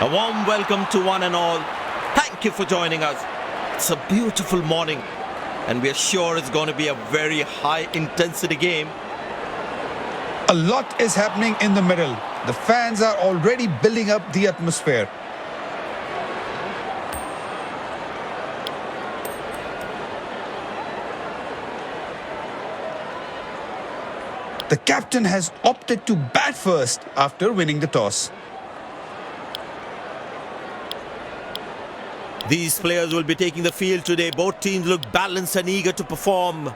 A warm welcome to one and all. Thank you for joining us. It's a beautiful morning, and we are sure it's going to be a very high-intensity game. A lot is happening in the middle. The fans are already building up the atmosphere. The captain has opted to bat first after winning the toss. These players will be taking the field today. Both teams look balanced and eager to perform.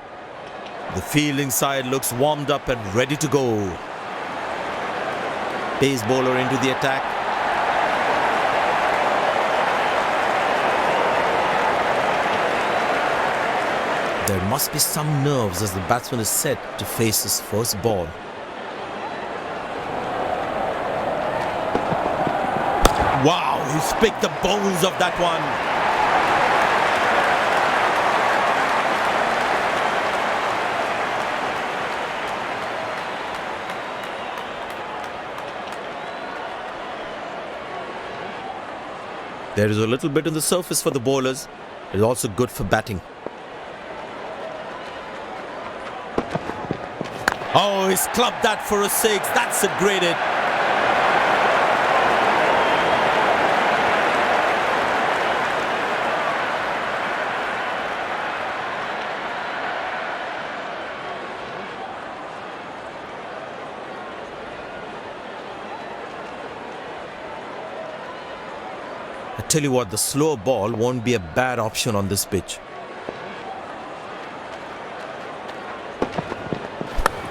The fielding side looks warmed up and ready to go. Pace bowler into the attack. There must be some nerves as the batsman is set to face his first ball. Wow, he's picked the bones of that one. There is a little bit on the surface for the bowlers. It is also good for batting. Oh, he's clubbed that for a six. That's a great hit. I tell you what, the slower ball won't be a bad option on this pitch.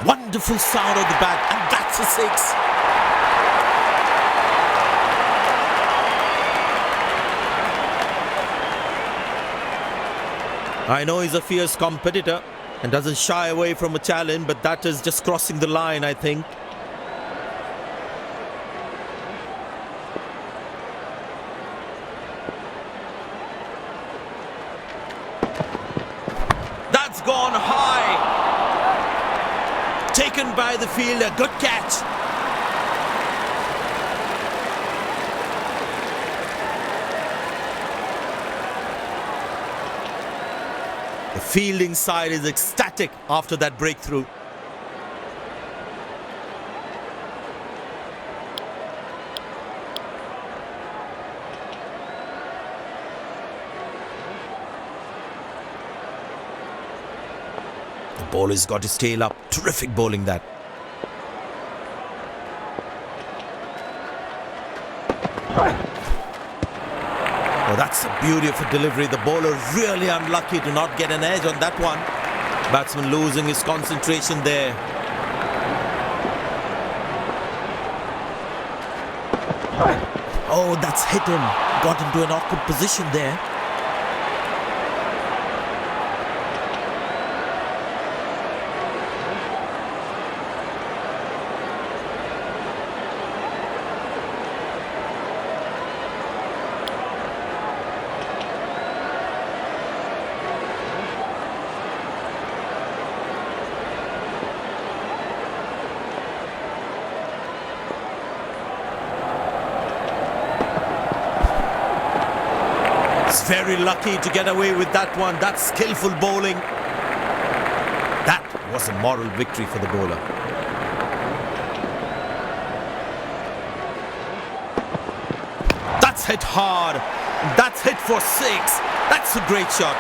Wonderful sound of the bat, and that's a six. I know he's a fierce competitor and doesn't shy away from a challenge, but that is just crossing the line, I think. Gone high, taken by the fielder. Good catch. The fielding side is ecstatic after that breakthrough. Bowler's got his tail up. Terrific bowling that. Oh, that's the beauty of a delivery. The bowler really unlucky to not get an edge on that one. Batsman losing his concentration there. Oh, that's hit him. Got into an awkward position there. Very lucky to get away with that one. That's skillful bowling. That was a moral victory for the bowler. That's hit hard. That's hit for six. That's a great shot.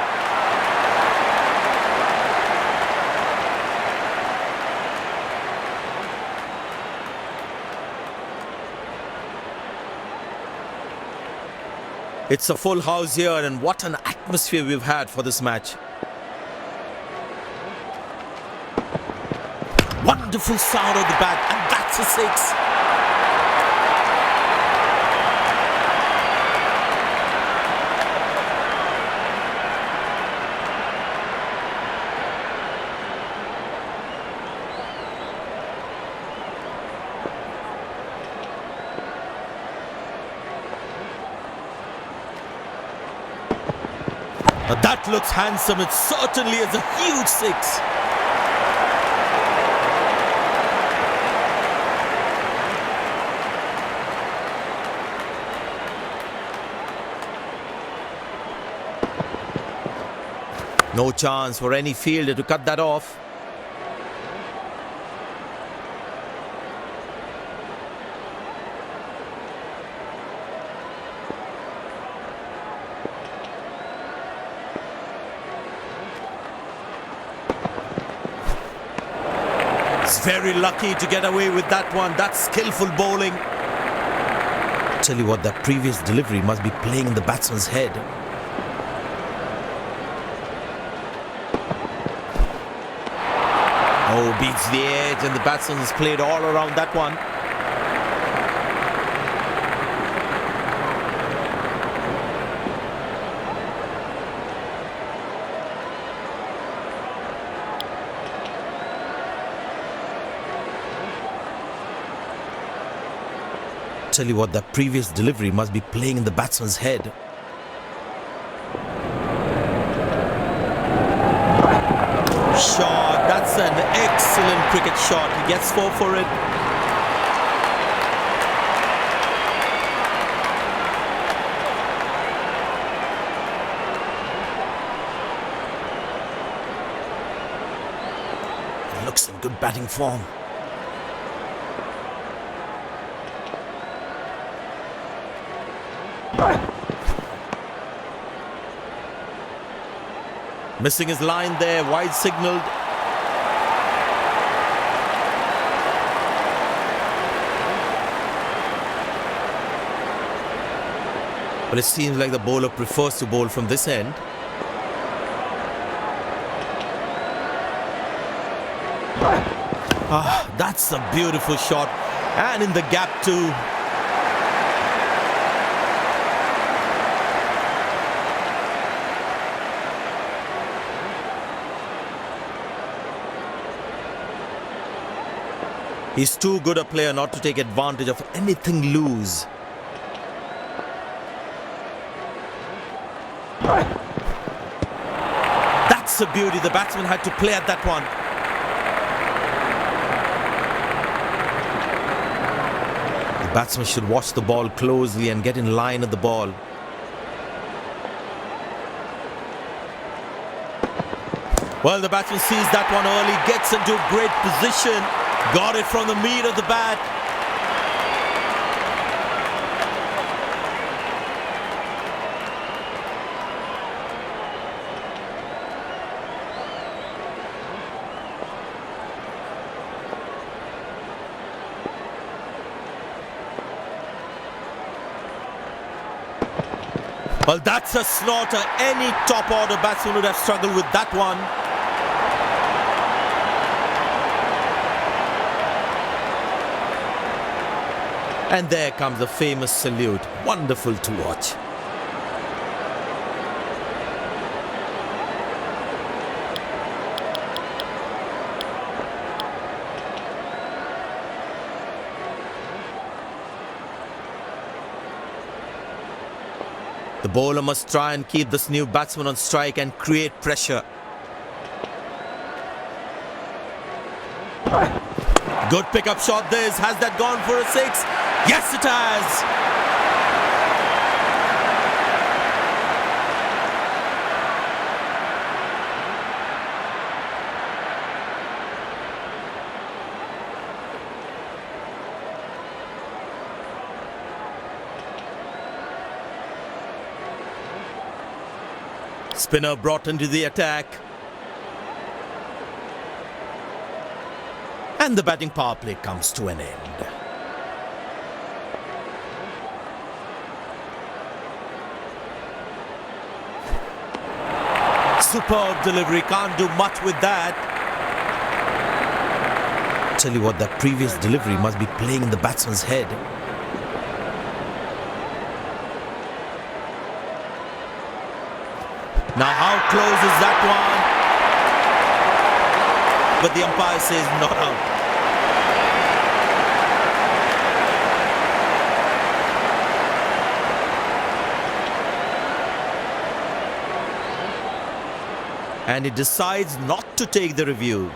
It's a full house here, and what an atmosphere we've had for this match. Wonderful sound of the bat, and that's a six. That looks handsome. It certainly is a huge six. No chance for any fielder to cut that off. He's very lucky to get away with that one. That's skillful bowling. Tell you what, that previous delivery must be playing in the batsman's head. Oh, beats the edge, and the batsman has played all around that one. Tell you what, that previous delivery must be playing in the batsman's head. Shot, that's an excellent cricket shot. He gets 4 for it. He looks in good batting form. Missing his line there, wide signalled. But it seems like the bowler prefers to bowl from this end. That's a beautiful shot. And in the gap too. He's too good a player not to take advantage of anything loose. That's a beauty. The batsman had to play at that one. The batsman should watch the ball closely and get in line at the ball. Well, the batsman sees that one early, gets into a great position. Got it from the meat of the bat. Well, that's a slaughter. Any top order batsman would have struggled with that one. And there comes the famous salute. Wonderful to watch. The bowler must try and keep this new batsman on strike and create pressure. Good pickup shot this. Has that gone for a 6? Yes, it has. Spinner brought into the attack. And the batting power play comes to an end. Superb delivery, can't do much with that. Tell you what, that previous delivery must be playing in the batsman's head. Now how close is that one? But the umpire says not out. And he decides not to take the review.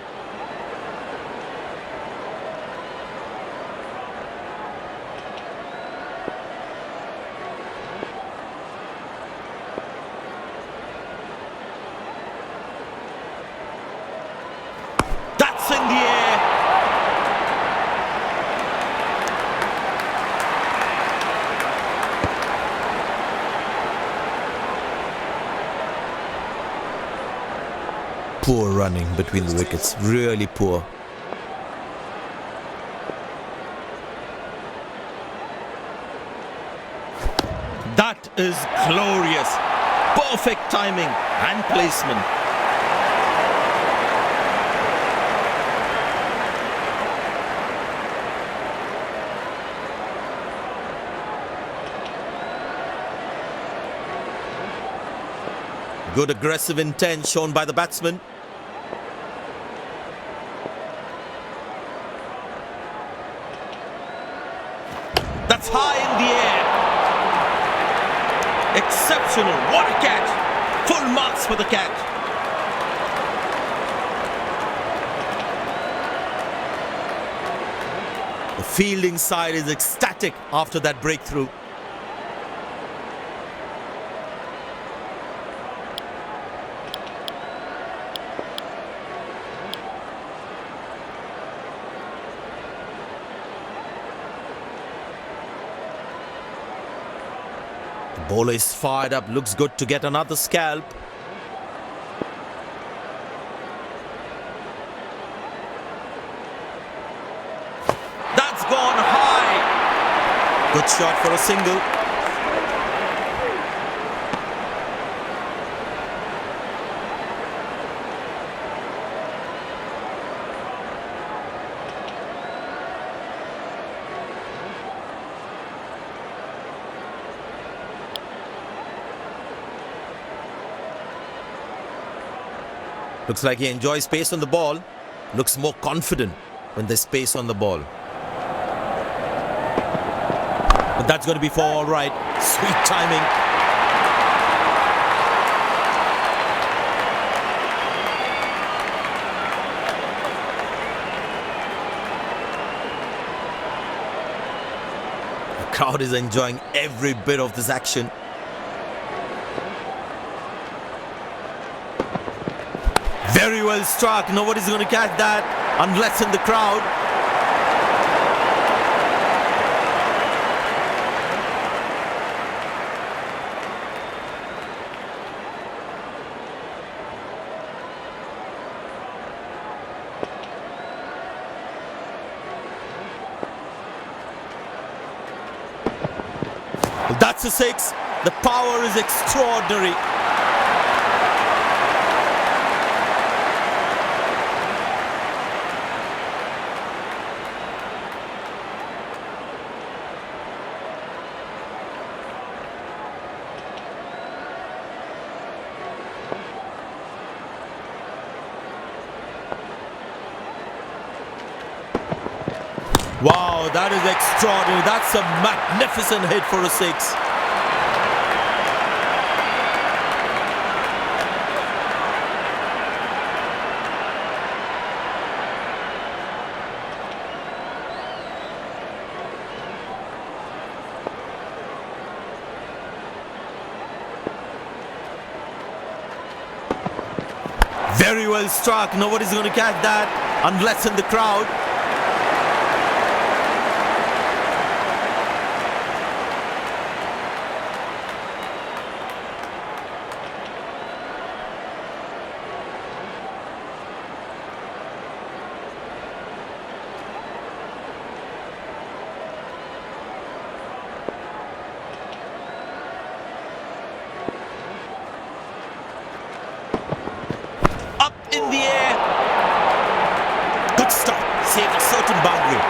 Poor running between the wickets, really poor. That is glorious. Perfect timing and placement. Good aggressive intent shown by the batsman. That's high in the air. Exceptional. What a catch. Full marks for the catch. The fielding side is ecstatic after that breakthrough. The bowler is fired up, looks good to get another scalp. That's gone high. Good shot for a single. Looks like he enjoys pace on the ball. Looks more confident when there's space on the ball. But that's going to be for all right. Sweet timing. The crowd is enjoying every bit of this action. Very well struck. Nobody's going to catch that unless in the crowd. That's a six. The power is extraordinary. Wow, that is extraordinary. That's a magnificent hit for a six. Very well struck. Nobody's going to catch that unless in the crowd. In the air. Good stop. Saved a certain boundary.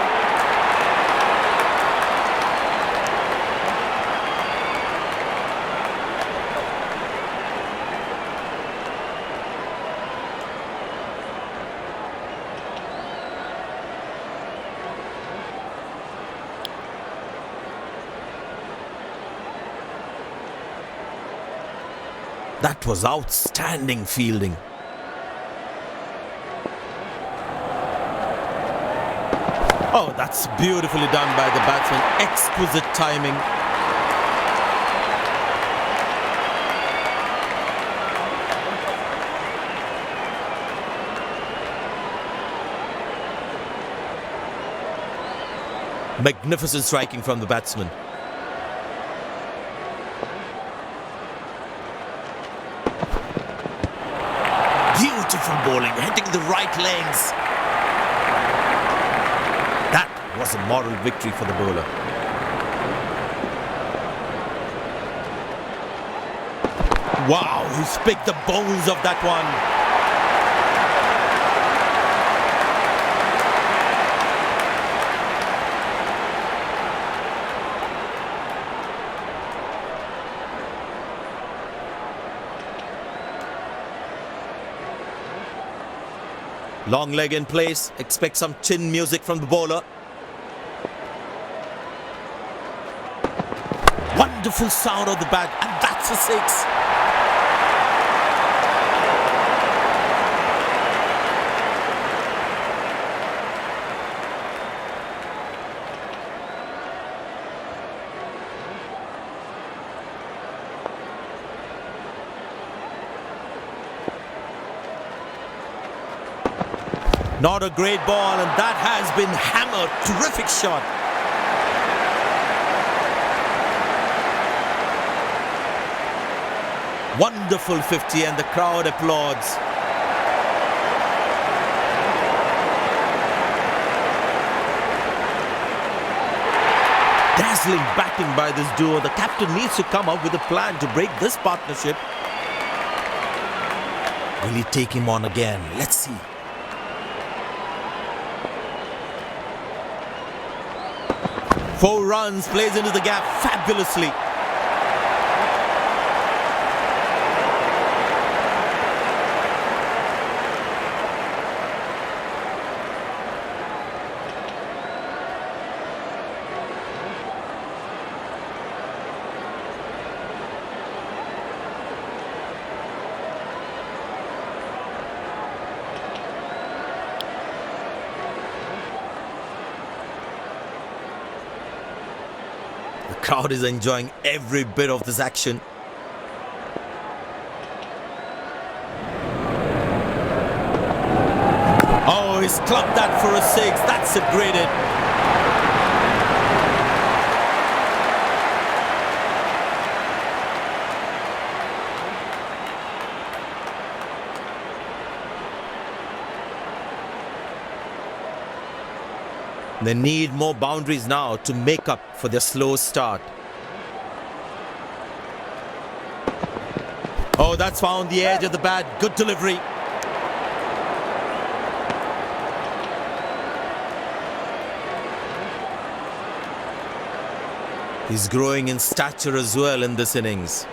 That was outstanding fielding. Oh, that's beautifully done by the batsman. Exquisite timing. Magnificent striking from the batsman. Beautiful ball. the right lanes. That was a moral victory for the bowler. Wow, he's picked the bones of that one. Long leg in place. Expect some chin music from the bowler. Wonderful sound of the bat, and that's a six. Not a great ball, and that has been hammered. Terrific shot. Wonderful 50, and the crowd applauds. Dazzling batting by this duo. The captain needs to come up with a plan to break this partnership. Will he take him on again? Let's see. Four runs, plays into the gap fabulously. The crowd is enjoying every bit of this action. Oh, he's clubbed that for a six. That's a great hit. They need more boundaries now to make up for their slow start. Oh, that's found the edge of the bat. Good delivery. He's growing in stature as well in this innings.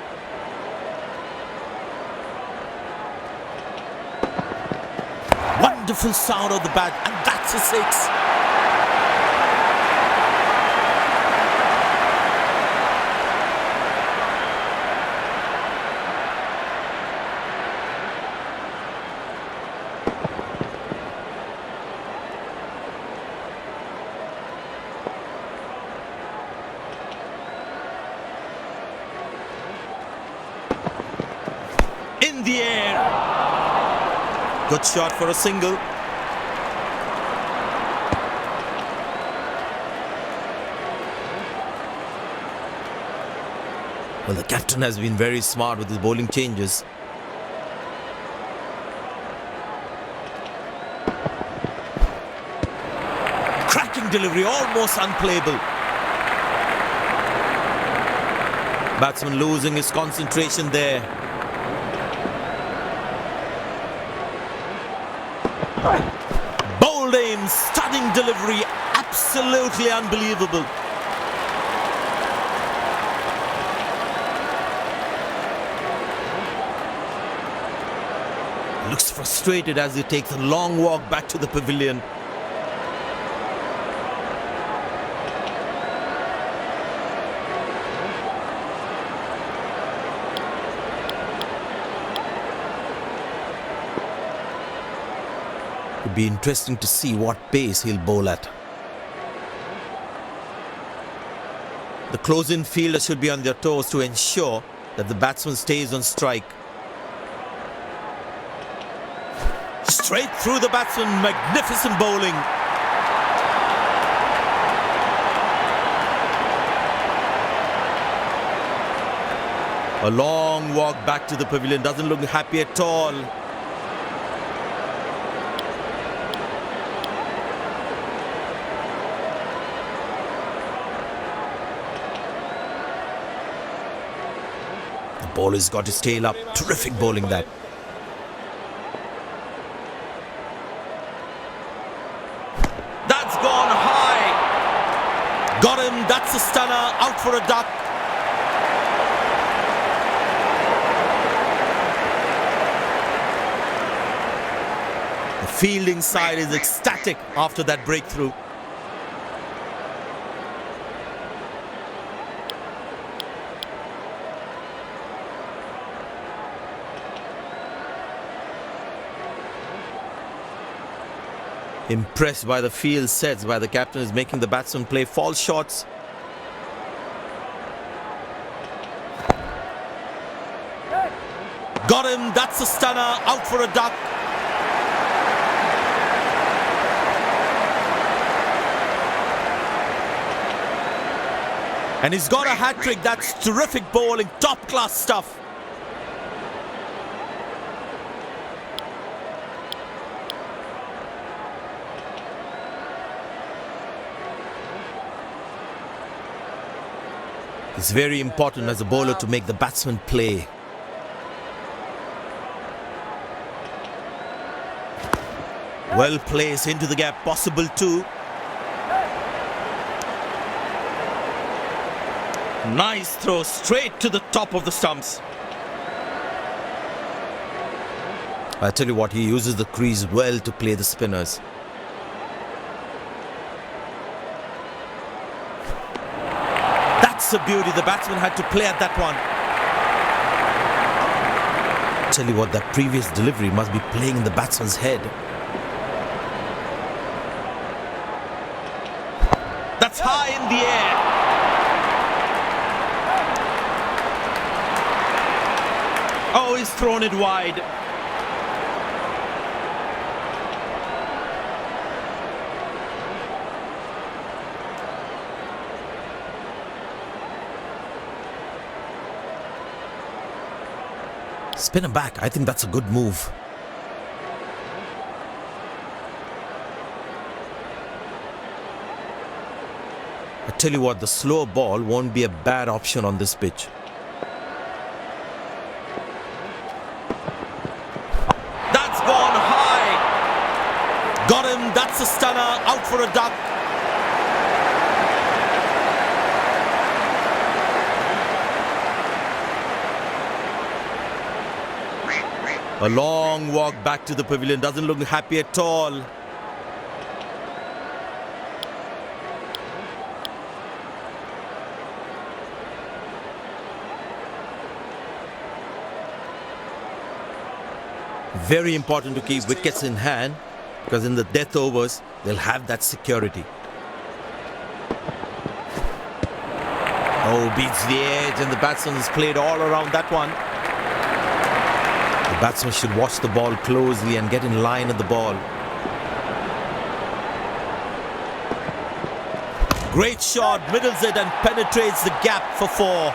Wonderful sound of the bat, and that's a six. In the air. Good shot for a single. Well, the captain has been very smart with his bowling changes. Cracking delivery, almost unplayable. Batsman losing his concentration there. Bowled in, stunning delivery, absolutely unbelievable. Looks frustrated as he takes a long walk back to the pavilion. It'd be interesting to see what pace he'll bowl at. The close-in fielder should be on their toes to ensure that the batsman stays on strike. Straight through the batsman, magnificent bowling. A long walk back to the pavilion, doesn't look happy at all. Bowler's got his tail up. Terrific bowling that. That's gone high. Got him. That's a stunner. Out for a duck. The fielding side is ecstatic after that breakthrough. Impressed by the field sets by the captain is making the batsman play false shots. Got him. That's a stunner. Out for a duck. And he's got a hat-trick. That's terrific bowling. Top-class stuff. It's very important as a bowler to make the batsman play. Well placed into the gap, possible too. Nice throw straight to the top of the stumps. I tell you what, he uses the crease well to play the spinners. That's a beauty. The batsman had to play at that one. I tell you what, that previous delivery must be playing in the batsman's head. That's high in the air. Oh, he's thrown it wide. Spin him back. I think that's a good move. I tell you what, the slow ball won't be a bad option on this pitch. That's gone high. Got him. That's a stunner. Out for a duck. A long walk back to the pavilion. Doesn't look happy at all. Very important to keep wickets in hand, because in the death overs, they'll have that security. Oh, beats the edge, and the batsman has played all around that one. The batsman should watch the ball closely and get in line at the ball. Great shot, middles it and penetrates the gap for 4.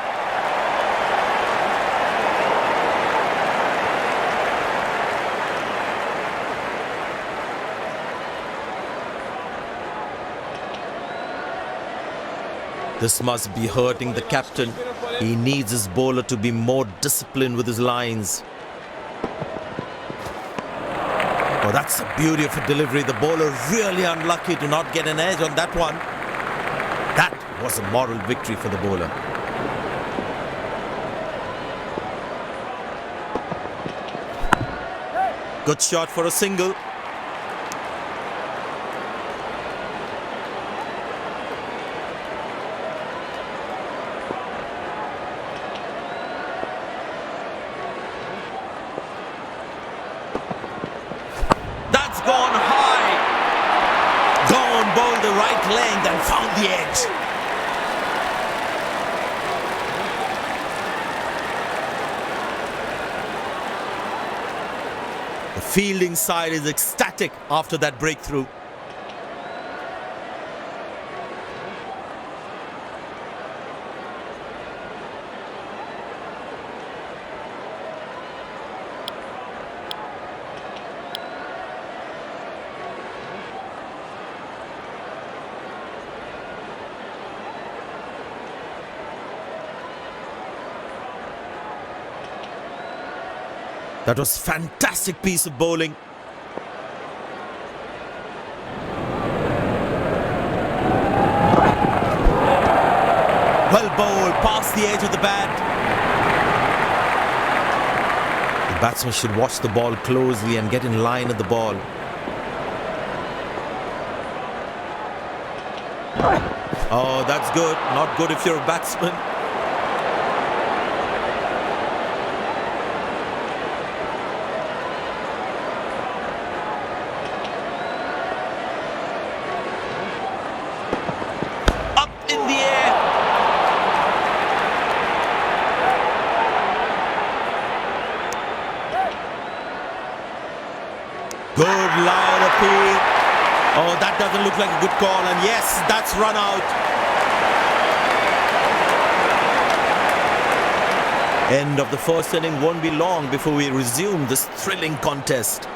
This must be hurting the captain. He needs his bowler to be more disciplined with his lines. Oh, that's the beauty of a delivery. The bowler really unlucky to not get an edge on that one. That was a moral victory for the bowler. Good shot for a single. Gone high. Gone, bowled the right length and found the edge. The fielding side is ecstatic after that breakthrough. That was fantastic piece of bowling. Well bowled, past the edge of the bat. The batsman should watch the ball closely and get in line at the ball. Oh, that's good. Not good if you're a batsman. Up in the air. Good line appeal. Oh, that doesn't look like a good call. And yes, that's run out. End of the first inning. Won't be long before we resume this thrilling contest.